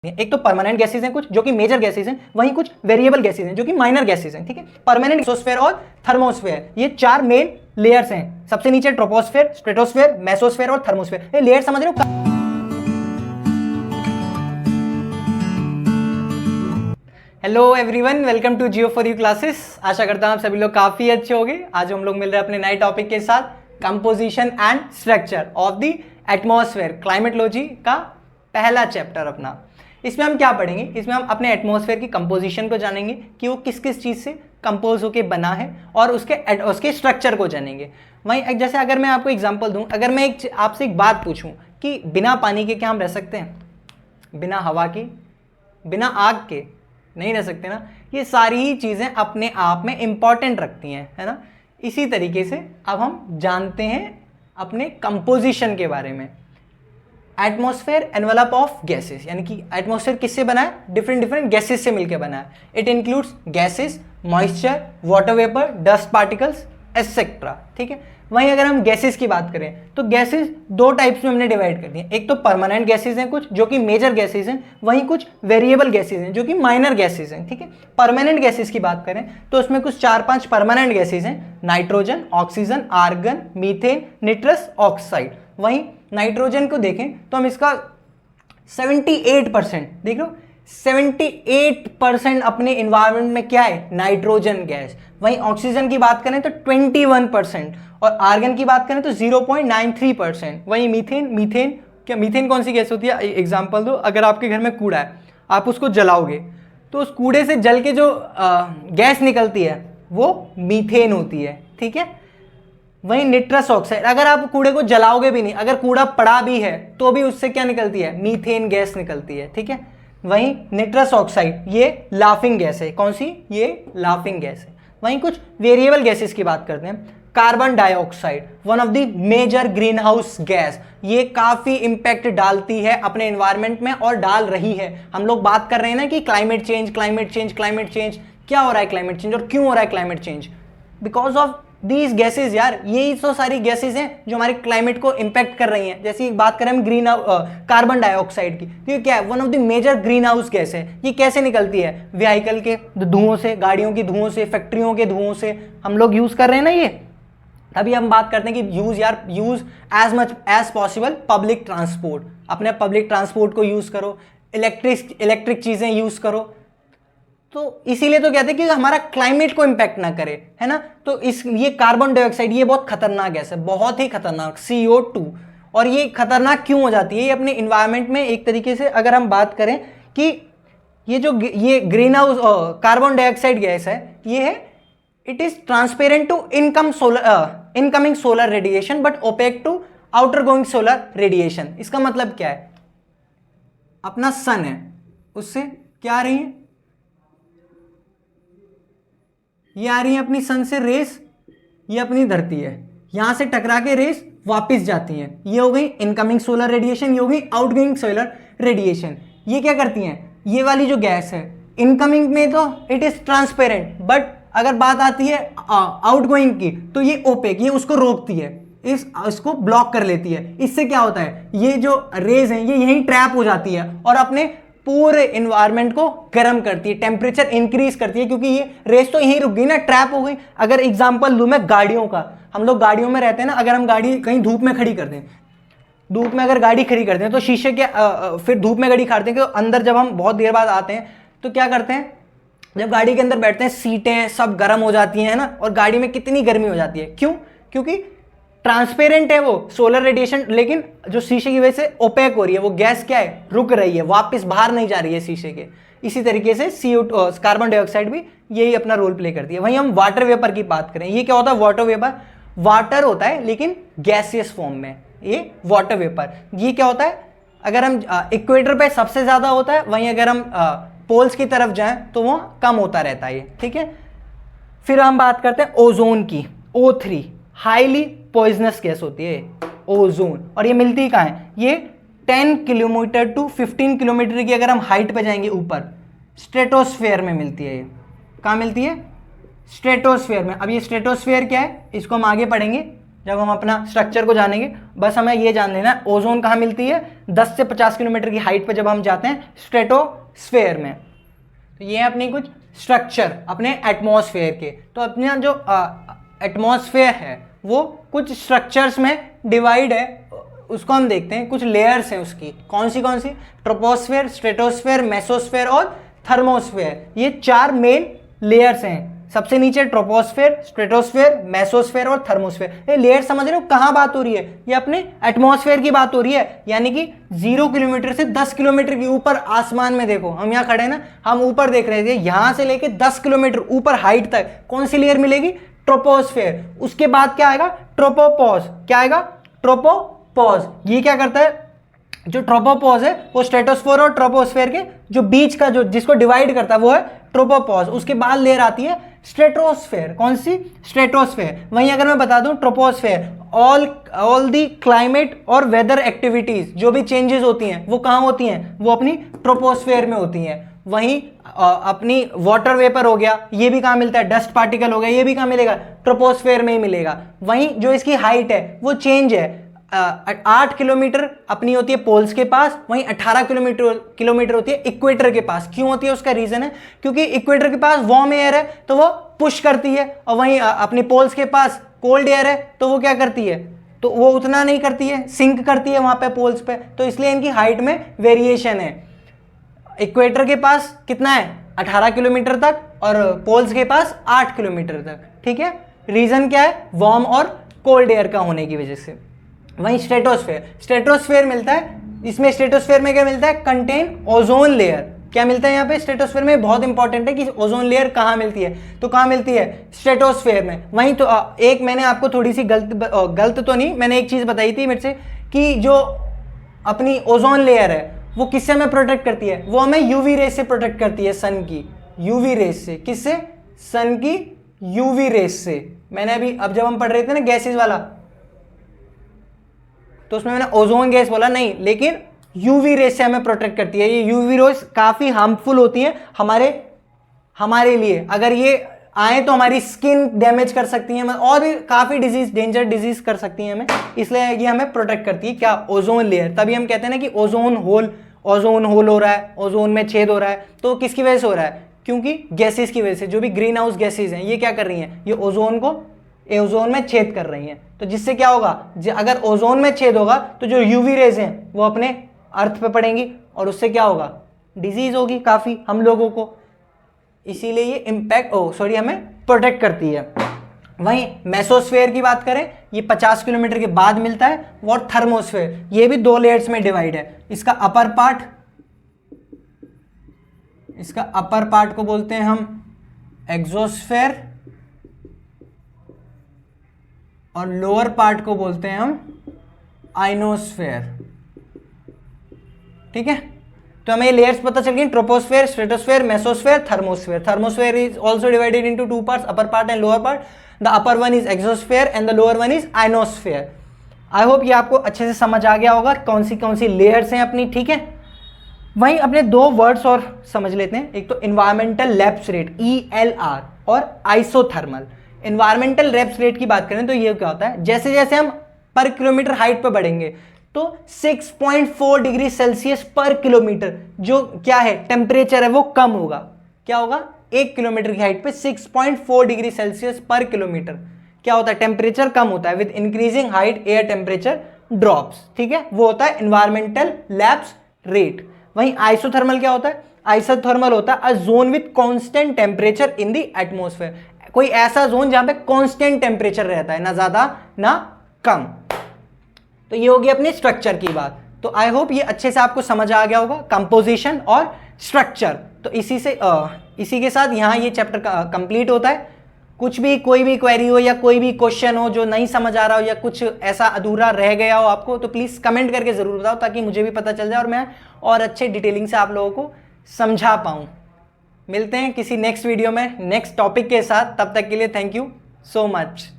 एक तो permanent gases हैं कुछ जो कि मेजर गैसेज हैं, वहीं कुछ वेरिएबल गैसेज हैं जो कि माइनर गैसेज हैं। ठीक है, परमानेंट एक्सोस्फेयर और थर्मोस्फेयर, ये चार मेन लेयर्स हैं। सबसे नीचे ट्रोपोस्फेयर, स्ट्रेटोस्फेयर, मेसोस्फेयर और थर्मोस्फेयर। ये लेयर समझ रहे हो? Hello everyone, welcome to Geo for you classes. आशा करता हूं आप सभी लोग काफी अच्छे होंगे। आज हम लोग मिल रहे हैं अपने नए टॉपिक के साथ, composition and structure of the atmosphere, climatology का पहला चैप्टर अपना। इसमें हम क्या पढ़ेंगे? इसमें हम अपने एटमॉस्फेयर की कंपोजिशन को जानेंगे कि वो किस किस चीज़ से कंपोज होके बना है, और उसके स्ट्रक्चर को जानेंगे। वहीं जैसे अगर मैं आपको एग्जांपल दूं, अगर मैं आपसे एक बात पूछूं कि बिना पानी के क्या हम रह सकते हैं? बिना हवा की, बिना आग के नहीं रह सकते ना। ये सारी ही चीज़ें अपने आप में इंपॉर्टेंट रखती हैं, है ना। इसी तरीके से अब हम जानते हैं अपने कंपोजिशन के बारे में। एटमॉस्फेयर एनवेलप ऑफ गैसेस, यानी कि एटमॉस्फेयर किससे बना है? डिफरेंट गैसेस से मिलकर बना है। It includes gases, moisture, water vapour, dust particles etcetera. ठीक है, वहीं अगर हम गैसेस की बात करें तो गैसेस दो टाइप्स में हमने डिवाइड कर दिए। एक तो परमानेंट गैसेस हैं कुछ जो कि मेजर गैसेस हैं, वहीं कुछ वेरिएबल गैसेस हैं जो कि माइनर गैसेस हैं। ठीक है, परमानेंट गैसेस की बात करें तो उसमें कुछ 4-5 परमानेंट गैसेस हैं: nitrogen, oxygen, argon, methane, nitrous oxide. वहीं नाइट्रोजन को देखें तो हम इसका 78% देख लो, 78% अपने इन्वायरमेंट में क्या है? Nitrogen gas. वहीं ऑक्सीजन की बात करें तो 21%, और आर्गन की बात करें तो 0.93%। वहीं मीथेन कौन सी गैस होती है? एग्जांपल दो, अगर आपके घर में कूड़ा है, आप उसको जलाओगे तो उस कूड़े से जल के जो गैस निकलती है वो मीथेन होती है। ठीक है, वहीं निट्रस ऑक्साइड, अगर आप कूड़े को जलाओगे भी नहीं, अगर कूड़ा पड़ा भी है तो भी उससे क्या निकलती है? मीथेन गैस निकलती है। ठीक है, वहीं निट्रस ऑक्साइड ये लाफिंग गैस है। कौन सी? ये लाफिंग गैस है। वहीं कुछ वेरिएबल गैसेस की बात करते हैं। Carbon dioxide, one of the major greenhouse gas, ये काफी इंपैक्ट डालती है अपने एनवायरनमेंट में और डाल रही है। हम लोग बात कर रहे हैं ना कि क्लाइमेट चेंज, क्या हो रहा है क्लाइमेट चेंज, और क्यों हो रहा है climate change? Because of these gases यार, यही तो सारी गैसेज हैं जो हमारे क्लाइमेट को इंपैक्ट कर रही हैं। जैसे बात करें हम कार्बन डाइऑक्साइड की, तो ये क्या है? One of the major greenhouse gas है। ये कैसे निकलती है? व्हीकल के धुओं से, गाड़ियों की धुओं से, फैक्ट्रियों के धुओं से हम लोग यूज कर रहे हैं ना ये। अभी हम बात करते हैं कि use as much as possible public transport. अपने पब्लिक ट्रांसपोर्ट को यूज करो, इलेक्ट्रिक चीजें यूज करो। तो इसीलिए तो कहते हैं कि हमारा क्लाइमेट को इंपैक्ट ना करे, है ना। तो ये कार्बन डाइऑक्साइड ये बहुत खतरनाक गैस है, बहुत ही खतरनाक, CO2। और ये खतरनाक क्यों हो जाती है? ये अपने इन्वायरमेंट में एक तरीके से अगर हम बात करें कि ये greenhouse carbon dioxide gas है, ये है it is transparent to incoming solar radiation but opaque to outer going solar radiation. इसका मतलब क्या है? अपना सन है, उससे क्या आ रही है? ये आ रही है अपनी सन से रेस, ये अपनी धरती है, यहां से टकरा के रेस वापस जाती हैं। ये हो गई इनकमिंग सोलर रेडिएशन, ये हो गई आउटगोइंग सोलर रेडिएशन। ये क्या करती हैं? ये वाली जो गैस है इनकमिंग में तो इट इज ट्रांसपेरेंट, बट अगर बात आती है आउटगोइंग की तो ये ओपेक, ये उसको रोकती है, इसको ब्लॉक कर लेती है। इससे क्या होता है? ये जो रेज हैं ये यहीं ट्रैप हो जाती है और अपने पूरे इन्वायरमेंट को गर्म करती है, टेम्परेचर इंक्रीज करती है, क्योंकि ये रेस तो यहीं रुक गई ना, ट्रैप हो गई। अगर एग्जांपल लूं मैं गाड़ियों का, हम लोग गाड़ियों में रहते हैं ना, अगर हम गाड़ी कहीं धूप में खड़ी कर दें, धूप में अगर गाड़ी खड़ी करते हैं तो शीशे के फिर धूप में गाड़ी खड़ते हैं तो अंदर जब हम बहुत देर बाद आते हैं तो क्या करते हैं? जब गाड़ी के अंदर बैठते हैं, सीटें सब गर्म हो जाती हैं ना, और गाड़ी में कितनी गर्मी हो जाती है। क्यों? क्योंकि ट्रांसपेरेंट है वो सोलर रेडिएशन, लेकिन जो शीशे की वजह से ओपेक हो रही है, वो गैस क्या है? रुक रही है, वापस बाहर नहीं जा रही है शीशे के। इसी तरीके से CO2 कार्बन डाइऑक्साइड भी यही अपना रोल प्ले करती है। वहीं हम वाटर वेपर की बात करें, ये क्या होता है? वाटर वेपर, वाटर होता है लेकिन गैसियस फॉर्म में, ये वाटर वेपर। ये क्या होता है? अगर हम इक्वेटर पे सबसे ज्यादा होता है, वहीं अगर हम पोल्स की तरफ जाएं तो वो कम होता रहता है। ठीक है, फिर हम बात करते हैं ओजोन की। O3 हाईली पॉइजनस गैस होती है ओजोन, और ये मिलती कहाँ है? ये 10 किलोमीटर टू 15 किलोमीटर की अगर हम हाइट पे जाएंगे ऊपर, स्ट्रेटोस्फेयर में मिलती है। ये कहाँ मिलती है? स्ट्रेटोस्फेयर में। अब ये स्ट्रेटोस्फेयर क्या है इसको हम आगे पढ़ेंगे जब हम अपना स्ट्रक्चर को जानेंगे। बस हमें ये जान लेना है ओजोन कहाँ मिलती है? 10 से 50 किलोमीटर की हाइट पर जब हम जाते हैं स्ट्रेटोस्फेयर में। तो ये है अपनी कुछ स्ट्रक्चर अपने एटमॉस्फेयर के। तो अपना जो एटमॉस्फेयर है वो कुछ स्ट्रक्चर्स में डिवाइड है, उसको हम देखते हैं। कुछ लेयर्स हैं उसकी, कौन सी ट्रोपोस्फेयर, स्ट्रेटोस्फेयर, मेसोस्फेयर और थर्मोस्फेयर। ये 4 मेन लेयर्स हैं। सबसे नीचे ट्रोपोस्फेयर, स्ट्रेटोस्फेयर, मेसोस्फेयर और थर्मोस्फेयर। ये लेयर समझ रहे हो कहाँ बात हो रही है? ये अपने एटमॉस्फेयर की बात हो रही है, यानी कि 0 किलोमीटर से 10 किलोमीटर के ऊपर आसमान में देखो, हम यहाँ खड़े हैं ना, हम ऊपर देख रहे थे, यहाँ से लेके 10 किलोमीटर ऊपर हाइट तक कौन सी लेयर मिलेगी? ट्रोपोस्फेयर। उसके बाद क्या आएगा? ट्रोपोपॉज। क्या आएगा? ट्रोपोपॉज। ये क्या करता है? जो ट्रोपोपॉज है वो स्ट्रेटोस्फेयर और ट्रोपोस्फेयर के जो बीच का जो जिसको डिवाइड करता है वो है ट्रोपोपॉज। उसके बाद लेयर आती है स्ट्रेटोस्फेयर। कौन सी? स्ट्रेटोस्फेयर। वहीं अगर मैं बता दूं ट्रोपोस्फेयर, ऑल दी क्लाइमेट और वेदर एक्टिविटीज, जो भी चेंजेस होती हैं वो कहाँ होती हैं? वो अपनी ट्रोपोस्फेयर में होती हैं। वहीं अपनी वाटर वेपर हो गया, ये भी कहाँ मिलता है? डस्ट पार्टिकल हो गया, ये भी कहाँ मिलेगा? ट्रोपोस्फेयर में ही मिलेगा। वहीं जो इसकी हाइट है वो चेंज है, 8 किलोमीटर अपनी होती है पोल्स के पास, वहीं 18 किलोमीटर होती है इक्वेटर के पास। क्यों होती है? उसका रीजन है क्योंकि इक्वेटर के पास वार्म एयर है तो वो पुश करती है, और वहीं अपनी पोल्स के पास कोल्ड एयर है तो वो क्या करती है? तो वो उतना नहीं करती है, सिंक करती है वहां पे पोल्स पे। तो इसलिए इनकी हाइट में वेरिएशन है। इक्वेटर के पास कितना है? 18 किलोमीटर तक, और पोल्स के पास 8 किलोमीटर तक। ठीक है, रीजन क्या है? वार्म और कोल्ड एयर का होने की वजह से। वहीं स्ट्रेटोस्फेयर मिलता है, इसमें स्ट्रेटोस्फेयर में क्या मिलता है? Contain ozone layer. क्या मिलता है यहाँ पे स्ट्रेटोस्फेयर में? बहुत इंपॉर्टेंट है कि ओजोन लेयर कहाँ मिलती है। तो कहाँ मिलती है? स्ट्रेटोस्फेयर में। वहीं तो एक मैंने आपको थोड़ी सी गलत तो नहीं, मैंने एक चीज बताई थी मेरे से कि जो अपनी ओजोन लेयर है वो किससे हमें प्रोटेक्ट करती है? वो हमें यूवी रेस से प्रोटेक्ट करती है, सन की यूवी रेस से। किससे? सन की यूवी रेस से। मैंने अभी अब जब हम पढ़ रहे थे ना गैसेस वाला, तो उसमें मैंने ओजोन गैस बोला नहीं, लेकिन यूवी रेस से हमें प्रोटेक्ट करती है। ये यूवी रेस काफी हार्मफुल होती है हमारे लिए। अगर ये आए तो हमारी स्किन डैमेज कर सकती है और भी काफी डिजीज, डेंजर डिजीज कर सकती है हमें, इसलिए ये हमें प्रोटेक्ट करती है। क्या? Ozone layer. तभी हम कहते हैं ना कि ओजोन होल हो रहा है, ओजोन में छेद हो रहा है। तो किसकी वजह से हो रहा है? क्योंकि गैसेस की वजह से। जो भी ग्रीन हाउस गैसेस हैं ये क्या कर रही हैं? ये ओजोन में छेद कर रही हैं। तो जिससे क्या होगा? अगर ओजोन में छेद होगा तो जो यूवी रेज हैं वो अपने अर्थ पे पड़ेंगी, और उससे क्या होगा? डिजीज होगी काफी हम लोगों को। इसीलिए ये हमें प्रोटेक्ट करती है। वहीं मेसोस्फेयर की बात करें, ये 50 किलोमीटर के बाद मिलता है। और थर्मोस्फेयर, ये भी 2 लेयर्स में डिवाइड है। इसका अपर पार्ट को बोलते हैं हम एक्सोस्फेयर, और लोअर पार्ट को बोलते हैं हम आइनोस्फेयर। ठीक है, तो हमें ये लेयर्स पता चल गई, troposphere, stratosphere, mesosphere, thermosphere. Thermosphere is also divided into 2 parts, upper part and lower part. The upper one is exosphere and the lower one is ionosphere. I hope ये आपको अच्छे से समझ आ गया होगा कौन सी लेयर्स हैं अपनी। ठीक है, वहीं अपने 2 वर्ड्स और समझ लेते हैं। एक तो इन्वायरमेंटल लैप्स रेट ELR और आइसोथर्मल। इन्वायरमेंटल लैप्स रेट की बात करें तो ये क्या होता है? जैसे जैसे हम पर किलोमीटर हाइट पर बढ़ेंगे तो 6.4 डिग्री सेल्सियस पर किलोमीटर जो क्या है टेम्परेचर है वो कम होगा। क्या होगा? 1 किलोमीटर की हाइट पे 6.4 डिग्री सेल्सियस पर किलोमीटर क्या होता है? टेम्परेचर कम होता है। With increasing height air temperature drops. ठीक है, वो होता है इन्वायरमेंटल लैप्स रेट। वहीं आइसोथर्मल क्या होता है? आइसोथर्मल होता है a zone with constant temperature in the atmosphere. कोई ऐसा जोन जहां पे कांस्टेंट टेम्परेचर रहता है, ना ज्यादा ना कम। तो ये होगी अपने स्ट्रक्चर की बात। तो आई होप ये अच्छे से आपको समझ आ गया होगा कंपोजिशन और स्ट्रक्चर। तो इसी के साथ यहाँ ये चैप्टर कंप्लीट होता है। कोई भी क्वेरी हो या कोई भी क्वेश्चन हो जो नहीं समझ आ रहा हो या कुछ ऐसा अधूरा रह गया हो आपको, तो प्लीज़ कमेंट करके ज़रूर बताओ ताकि मुझे भी पता चल जाए और मैं और अच्छे डिटेलिंग से आप लोगों को समझा पाऊँ। मिलते हैं किसी नेक्स्ट वीडियो में नेक्स्ट टॉपिक के साथ। तब तक के लिए थैंक यू सो मच।